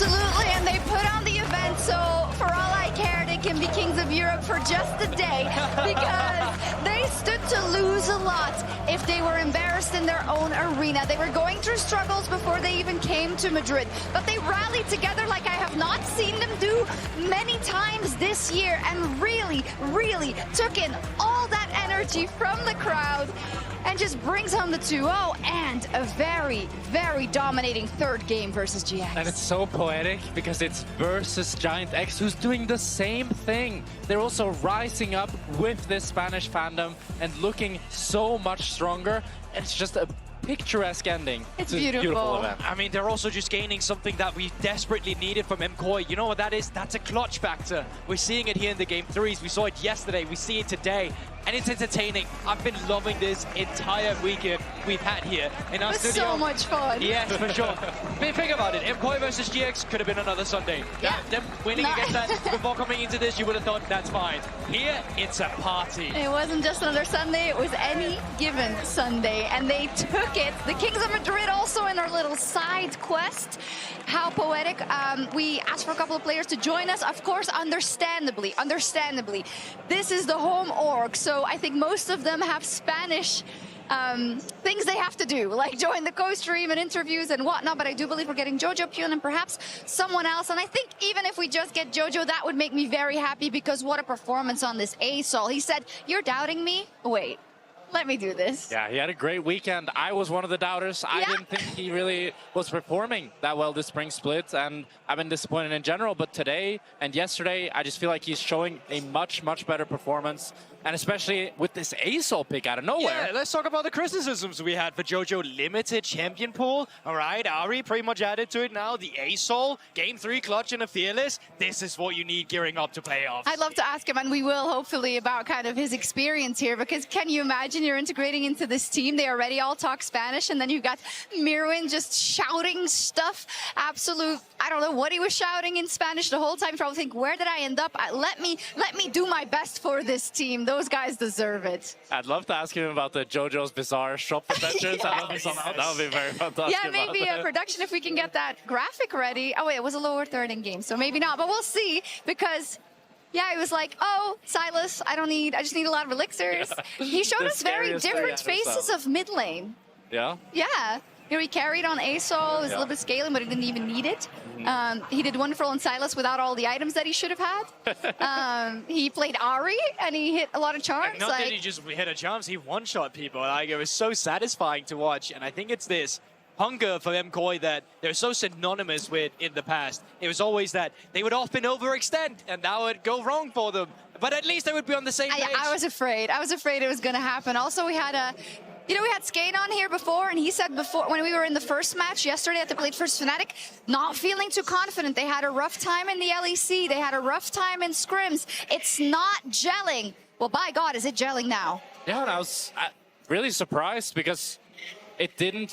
Absolutely, and they put on the event, so for all I care, they can be kings of Europe for just a day, because they stood to lose a lot if they were embarrassed in their own arena. They were going through struggles before they even came to Madrid, but they rallied together like I have not seen them do many times this year, and really took in all that energy from the crowd and just brings home the 2-0 and a very dominating third game versus GX. And it's so poetic because it's versus Giant X, who's doing the same thing. They're also rising up with this Spanish fandom and looking so much stronger. It's just a picturesque ending. It's a beautiful event. I mean, they're also just gaining something that we desperately needed from MKOI. You know what that is? That's a clutch factor. We're seeing it here in the game threes. We saw it yesterday. We see it today. And it's entertaining. I've been loving this entire weekend we've had here in our studio. So much fun. Yes, for sure. I mean, think about it. MKOI versus GX could have been another Sunday. Yeah. Them winning against that before coming into this, you would have thought that's fine. Here, it's a party. It wasn't just another Sunday, it was any given Sunday, and they took it. The Kings of Madrid also in our little side quest. How poetic. We asked for a couple of players to join us. Of course, understandably. This is the home org, so I think most of them have Spanish things they have to do, like join the co-stream and interviews and whatnot, but I do believe we're getting Jojopyun and perhaps someone else, and I think even if we just get Jojo, that would make me very happy, because what a performance on this ASOL. He said, "You're doubting me? Wait. Let me do this." Yeah, he had a great weekend. I was one of the doubters. I didn't think he really was performing that well this spring split, and I've been disappointed in general. But today and yesterday, I just feel like he's showing a much better performance, and especially with this ASOL pick out of nowhere. Yeah, let's talk about the criticisms we had for Jojo. Limited champion pool. All right, Ari pretty much added to it now. The ASOL, game 3 clutch and a fearless. This is what you need gearing up to playoffs. I'd love to ask him, and we will hopefully, about kind of his experience here, because can you imagine you're integrating into this team? They already all talk Spanish, and then you've got Myrwn just shouting stuff. Absolute, I don't know what he was shouting in Spanish the whole time. You probably think, where did I end up? Let me do my best for this team. Those guys deserve it. I'd love to ask him about the JoJo's Bizarre shop adventures. That would be very fun to ask Yeah, maybe a production if we can get that graphic ready. Oh wait, it was a lower third in game, so maybe not, but we'll see, because yeah, it was like, oh, Silas, I just need a lot of elixirs. Yeah. He showed us very different faces of mid lane. Yeah? Yeah. You know, he carried on ASOL, was a little bit scaling, but he didn't even need it. He did wonderful on Silas without all the items that he should have had. He played Ari, and he hit a lot of charms. Not that he just hit a charms, he one-shot people. Like, it was so satisfying to watch, and I think it's this hunger for MKOI that they're so synonymous with in the past. It was always that they would often overextend, and that would go wrong for them. But at least they would be on the same page. I was afraid. I was afraid it was going to happen. Also, we had we had Skate on here before, and he said before, when we were in the first match yesterday at the Played First Fnatic, not feeling too confident. They had a rough time in the LEC. They had a rough time in scrims. It's not gelling. Well, by God, is it gelling now? Yeah, and I was really surprised, because it didn't,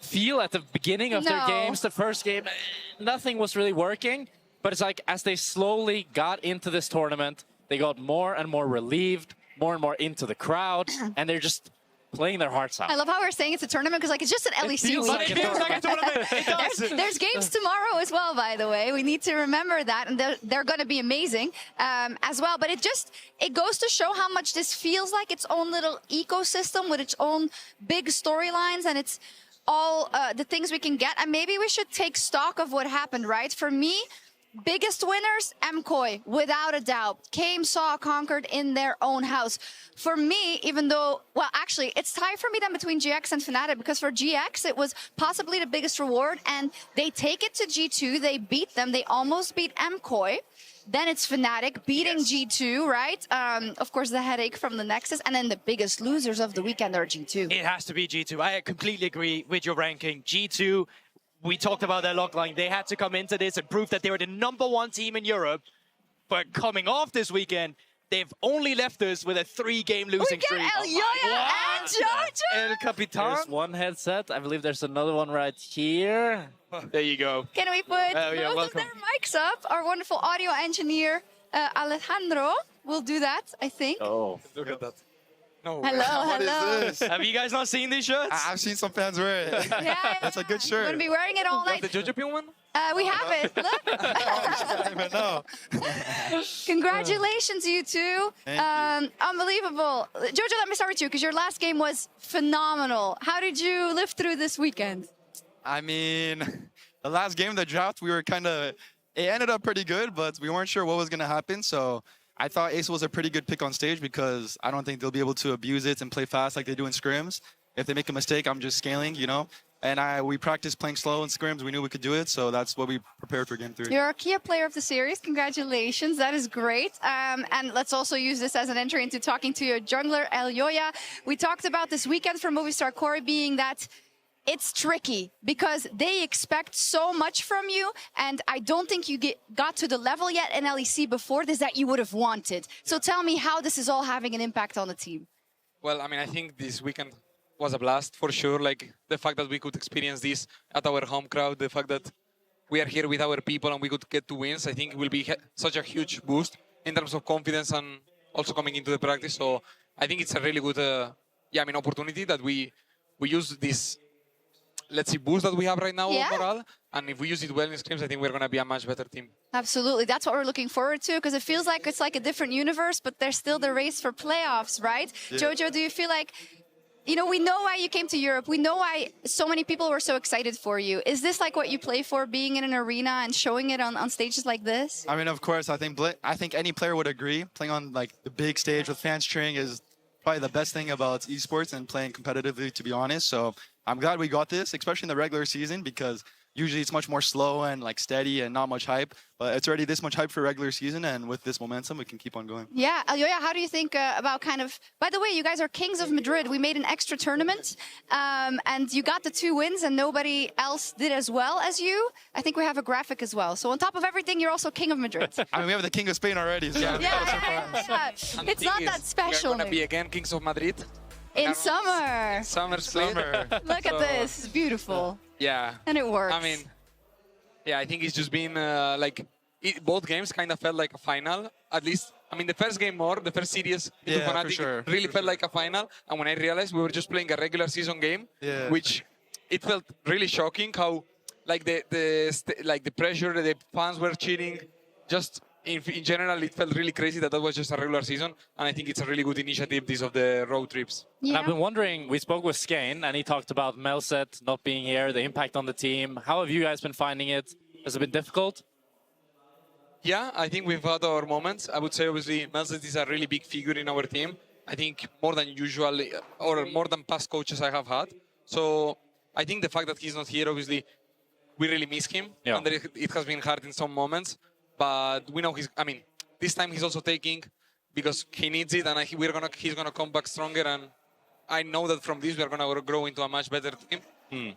feel at the beginning of their games, the first game, nothing was really working. But it's like, as they slowly got into this tournament, they got more and more relieved, more and more into the crowd, and they're just playing their hearts out. I love how we're saying it's a tournament, because it's just an LEC week. It feels like a tournament. It does. There's games tomorrow as well, by the way. We need to remember that, and they're going to be amazing as well. But it goes to show how much this feels like its own little ecosystem with its own big storylines, and it's all the things we can get. And maybe we should take stock of what happened, right? For me, biggest winners, MKOI, without a doubt. Came, saw, conquered in their own house. For me, even though, well, actually, it's tied for me then between GX and Fnatic, because for GX, it was possibly the biggest reward, and they take it to G2, they beat them, they almost beat MKOI. Then it's Fnatic beating G2, right? Of course, the headache from the Nexus, and then the biggest losers of the weekend are G2. It has to be G2. I completely agree with your ranking. G2, we talked about their logline. They had to come into this and prove that they were the #1 team in Europe. But coming off this weekend, they've only left us with a 3-game losing streak. We get Elyoya and Jojo! El Capitan. There's one headset. I believe there's another one right here. There you go. Can we put both of their mics up? Our wonderful audio engineer, Alejandro, will do that, I think. Oh. Look at that. No. Hello, What hello. is this? Have you guys not seen these shirts? I've seen some fans wear it. Yeah, That's a good I'm shirt. going to be wearing it all night. The Jojopyun one? We have it. Look. I don't even know. Congratulations, you two. Thank you. Unbelievable. Jojo, let me start with you because your last game was phenomenal. How did you live through this weekend? I mean, the last game, the draft, we were kind of, it ended up pretty good, but we weren't sure what was going to happen. So I thought Ace was a pretty good pick on stage because I don't think they'll be able to abuse it and play fast like they do in scrims. If they make a mistake, I'm just scaling, you know. And we practiced playing slow in scrims. We knew we could do it, so that's what we prepared for Game 3. You're a key player of the series. Congratulations. That is great. And let's also use this as an entry into talking to your jungler, Elyoya. We talked about this weekend for Movistar Core being that it's tricky because they expect so much from you, and I don't think you got to the level yet in LEC before this that you would have wanted. So tell me how this is all having an impact on the team. Well, I mean, I think this weekend was a blast for sure. Like the fact that we could experience this at our home crowd, the fact that we are here with our people and we could get 2 wins, I think will be such a huge boost in terms of confidence and also coming into the practice. So I think it's a really good, opportunity that we use this, let's say, boost that we have right now of morale. And if we use it well in scrims, I think we're going to be a much better team. Absolutely. That's what we're looking forward to because it feels like it's like a different universe, but there's still the race for playoffs, right? Yeah. Jojo, do you feel like, you know, we know why you came to Europe. We know why so many people were so excited for you. Is this like what you play for, being in an arena and showing it on stages like this? I mean, of course, I think any player would agree. Playing on like the big stage with fans cheering is probably the best thing about esports and playing competitively, to be honest. So I'm glad we got this, especially in the regular season, because usually it's much more slow and like steady and not much hype. But it's already this much hype for regular season, and with this momentum, we can keep on going. Yeah, Elyoya, how do you think about kind of... By the way, you guys are kings of Madrid. We made an extra tournament, and you got the 2 wins, and nobody else did as well as you. I think we have a graphic as well. So on top of everything, you're also king of Madrid. I mean, we have the king of Spain already. So yeah. It's not that special. We're going to be again kings of Madrid. In summer. Summer. Look at this. It's beautiful. Yeah. And it works. I mean, yeah, I think it's just been both games kind of felt like a final. At least, I mean, the first game the first series into Fnatic really felt like a final. And when I realized we were just playing a regular season game, which it felt really shocking how like the pressure, the fans were cheering. Just in general, it felt really crazy that was just a regular season. And I think it's a really good initiative, this of the road trips. Yeah. And I've been wondering, we spoke with Skane and he talked about Melset not being here, the impact on the team. How have you guys been finding it? Has it been difficult? Yeah, I think we've had our moments. I would say, obviously, Melset is a really big figure in our team. I think more than usual, or more than past coaches I have had. So I think the fact that he's not here, obviously, we really miss him. Yeah. And it has been hard in some moments. But we know this time he's also taking because he needs it, and he's gonna come back stronger. And I know that from this we're gonna grow into a much better team.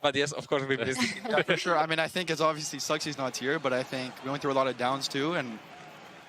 But yes, of course we missed it. Yeah, for sure. I mean, I think it's obviously sucks he's not here, but I think we went through a lot of downs too. And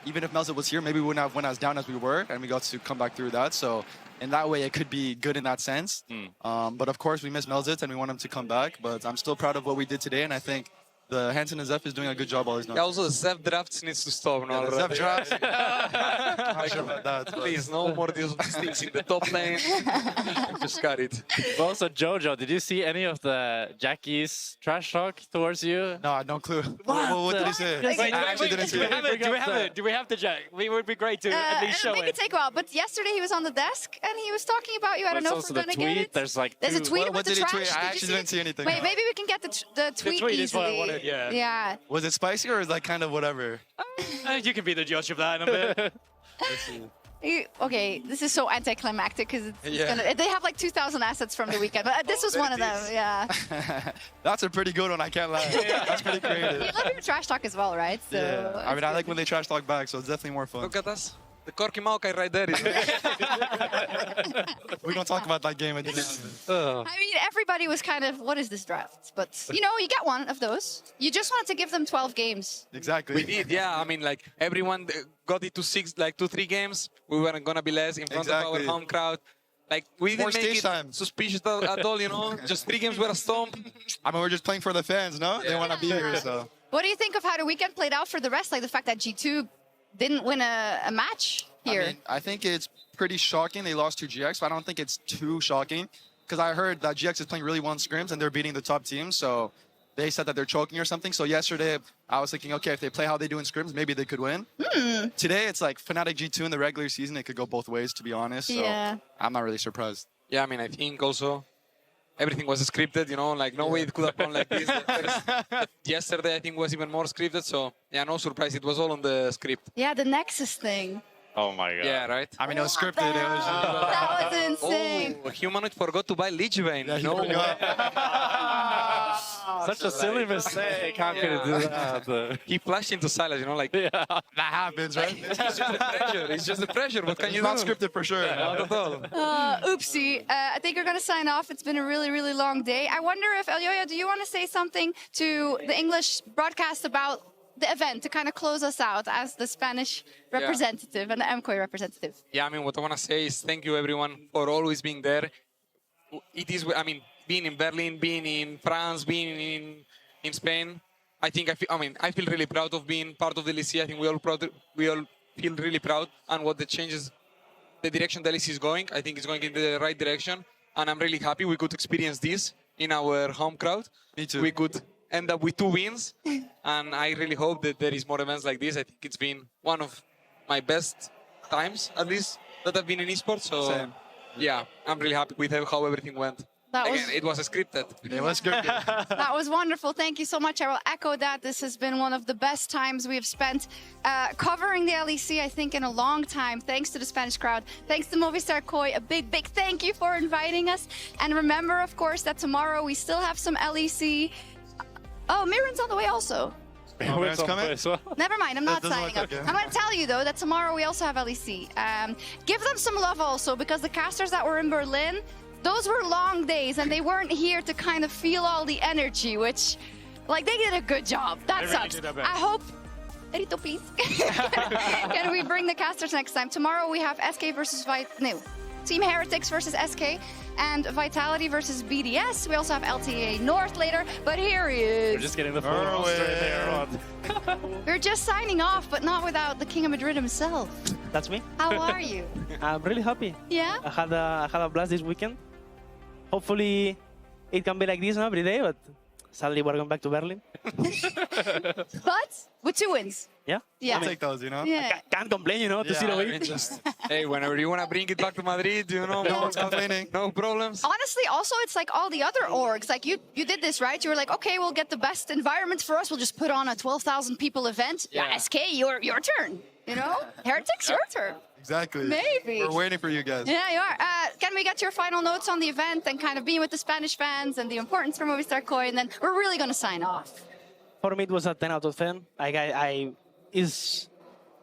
even if Melset was here, maybe we wouldn't have went as down as we were, and we got to come back through that. So in that way, it could be good in that sense. But of course, we miss Melset, and we want him to come back. But I'm still proud of what we did today, and I think the Hansen and Zeph is doing a good job all these nights. Yeah, also the Zeph drafts needs to stop. Yeah, the Zeph drafts. I'm not sure about that. Please, no more these things in the top lane. Just got it. Well, also, Jojo, did you see any of the Jackie's trash talk towards you? No, I don't clue. What did he say? Wait, I actually didn't see it. Do we have the Jack? It would be great to at least show maybe it. take a while, but yesterday he was on the desk and he was talking about you. I don't know if we're going to get it. There's like There's a tweet What about the did he trash. tweet? I actually didn't see anything. Wait, maybe we can get the tweet tweet easily. is what I wanted, yeah. Yeah. Was it spicy or like kind of whatever? You can be the judge of that in a bit. Okay, this is so anticlimactic because they have like 2,000 assets from the weekend, but this was one of them, yeah. That's a pretty good one, I can't lie. That's pretty creative. You love your trash talk as well, right? So yeah. I mean, I like when they trash talk back, so it's definitely more fun. Look at us. The Corky Maokai right there. We don't talk about that game. I mean, everybody was kind of, what is this draft? But, you know, you get one of those. You just wanted to give them 12 games. Exactly. We did, yeah. I mean, like, everyone got it to 2-3 games. We weren't going to be less in front of our home crowd. Like, we didn't make it suspicious at all, you know? Just 3 games were a stomp. I mean, we're just playing for the fans, no? They want to be here, so. What do you think of how the weekend played out for the rest? Like the fact that G2 didn't win a match here. I mean, I think it's pretty shocking. They lost to GX, but I don't think it's too shocking because I heard that GX is playing really well in scrims and they're beating the top teams. So they said that they're choking or something. So yesterday, I was thinking, okay, if they play how they do in scrims, maybe they could win. Today, it's like Fnatic G2 in the regular season. It could go both ways, to be honest. So I'm not really surprised. Yeah, I mean, I think also everything was scripted, you know, like no way it could have gone like this. Yesterday, I think, was even more scripted. So, yeah, no surprise. It was all on the script. Yeah, the Nexus thing. Oh my god. Yeah, right? I mean, it was scripted. It was That was insane. Oh, Humanoid forgot to buy Lich Bane. Yeah, he no way. forgot. Such a silly mistake. How could it do that? He flashed into Silas, you know, like, Yeah. That happens, right? it's just the pressure. It's just the pressure. What can you It's not do? scripted for sure. Not at all. Oopsie. I think we're going to sign off. It's been a really, really long day. I wonder if, Elyoya, do you want to say something to the English broadcast about the event to kind of close us out as the Spanish representative and the MKOI representative? Yeah, I mean, what I want to say is thank you, everyone, for always being there. It is, I mean, being in Berlin, being in France, being in Spain, I think I feel really proud of being part of the LEC. I think we all feel really proud and what the changes, the direction the LEC is going. I think it's going in the right direction, and I'm really happy we could experience this in our home crowd. Me too. We could end up with 2 wins, and I really hope that there is more events like this. I think it's been one of my best times, at least, that I've been in esports. So, Same. yeah, I'm really happy with how everything went. Again, it was scripted. It was scripted. That was wonderful. Thank you so much. I will echo that. This has been one of the best times we have spent covering the LEC, I think, in a long time. Thanks to the Spanish crowd. Thanks to Movistar KOI. A big, big thank you for inviting us. And remember, of course, that tomorrow we still have some LEC. Oh, Myrwn's on the way also. Myrwn's coming? Never mind, I'm not That doesn't signing look up. like it. I'm going to tell you, though, that tomorrow we also have LEC. Give them some love also, because the casters that were in Berlin, those were long days, and they weren't here to kind of feel all the energy, which, like, they did a good job. That sucks. I hope... Rito, please. Can we bring the casters next time? Tomorrow we have SK versus Team Heretics versus SK, and Vitality versus BDS. We also have LTA North later, but here he is. We're just getting the full roster in there. We're just signing off, but not without the King of Madrid himself. That's me. How are you? I'm really happy. Yeah? I had a blast this weekend. Hopefully, it can be like this every day, but sadly, we're going back to Berlin. But with 2 wins. Yeah. Yeah. I'll take those, you know? Yeah. Can't complain, you know, to Yeah, see the I way. mean, just, hey, whenever you want to bring it back to Madrid, you know, No one's complaining. no problems. Honestly, also, it's like all the other orgs. Like, you did this, right? You were like, okay, we'll get the best environment for us. We'll just put on a 12,000 people event. Yeah. SK, your turn. You know? Heretics, your turn. Exactly. Maybe. We're waiting for you guys. Yeah, you are. Can we get your final notes on the event and kind of being with the Spanish fans and the importance for Movistar KOI? And then we're really going to sign off. For me, it was a 10 out of 10. It's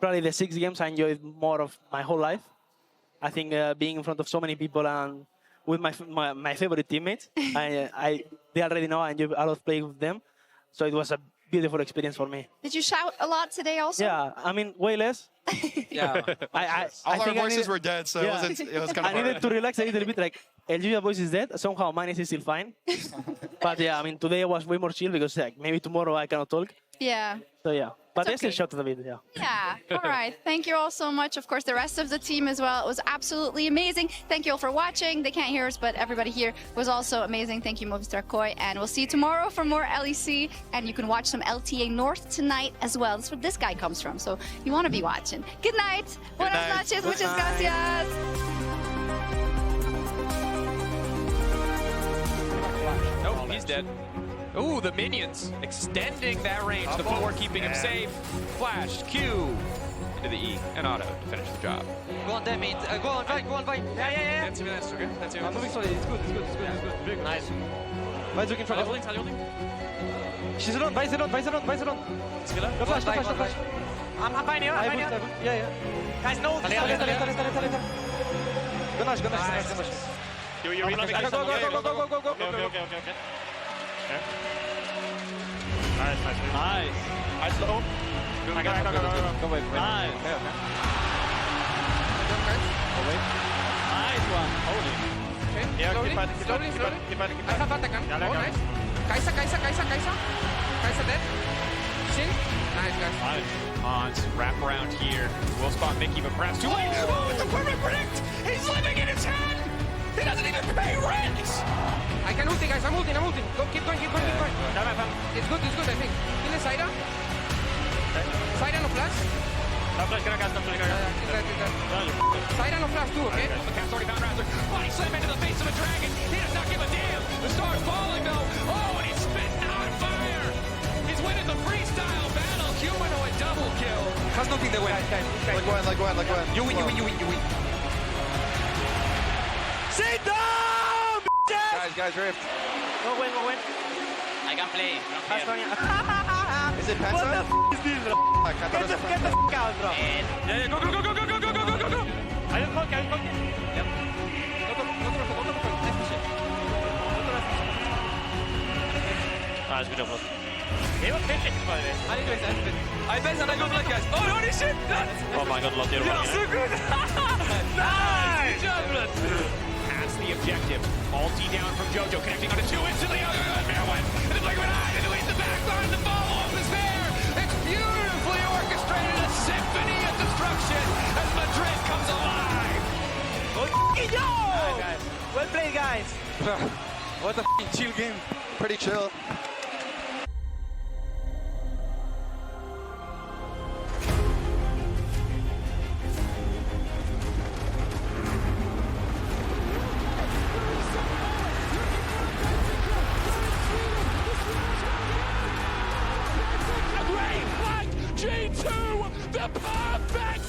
probably the 6 games I enjoyed more of my whole life. I think being in front of so many people and with my favorite teammates, they already know I enjoy a lot playing with them. So it was a beautiful experience for me. Did you shout a lot today also? Yeah, I mean, way less. Yeah. All our think voices were dead, so Yeah. it was kind of I needed hard. to relax a little bit. Like, Elyoya voice is dead. Somehow mine is still fine. But yeah, I mean, today I was way more chill because like, maybe tomorrow I cannot talk. Yeah. So yeah. But I It's still okay. shouted a bit, yeah. Yeah. All right. Thank you all so much. Of course, the rest of the team as well. It was absolutely amazing. Thank you all for watching. They can't hear us, but everybody here was also amazing. Thank you, Movistar KOI. And we'll see you tomorrow for more LEC. And you can watch some LTA North tonight as well. That's where this guy comes from. So you want to be watching. Good night. Buenas night. noches. Muchas gracias. Nope, he's dead. Ooh, the minions extending that range. The four keeping him safe. Flash, Q into the E and auto to finish the job. Go on, damn it. Go on, fight, go on, fight. Yeah. That's okay. That's I'm moving slowly. It's good. Big. Nice. Vi's looking for the holding. She's alone, Vi's alone. No flash. I'm behind you, Yeah. Guys, no. Salita. Ganache. You're reloading. Go. Okay. Nice. I slow. Go. Nice. Nice one. Holy. Yeah, keep fighting. I have attack. Oh, nice. Kaisa dead. Shin. Nice. guys. Hans, wrap around here. Will spot Mickey, but perhaps too late. Oh, it's a perfect predict! He's living in his head! He doesn't even pay rent! I can ulti, guys. I'm ulting. Go, keep going. It's good, I think. Kill the Syra. Syra no flash. No flash, gonna cast, no flash, gonna cast. Syra no flash too, okay? The cast already found Razor. Body slam into the face of a dragon. He does not give a damn. The star's falling though. Oh, and he's spitting out fire. He's winning the freestyle battle. Humanoid double kill. Has nothing the win. Like when. You win. Sit down, bitches! Guys, Rift. Go win. I can play. Is it Penta? What the f is this, bro? Get the f out, bro. Yeah, go. I didn't poke it. Yep. Nice, good job, bro. They were pitching, by the way. I bet that I go black, guys. Oh, holy shit! Oh my god, Lot, you're Yeah, running. so good. Nice! Good job, Blood. Past the objective. Ulti down from Jojo, connecting onto two instantly. Myrwn. And the Flicker eye. And the backline. The follow-up is there. It's beautifully orchestrated. A symphony of destruction as Madrid comes alive. Yo! Guys. Well played, guys. What a chill game. Pretty chill. G2, the perfect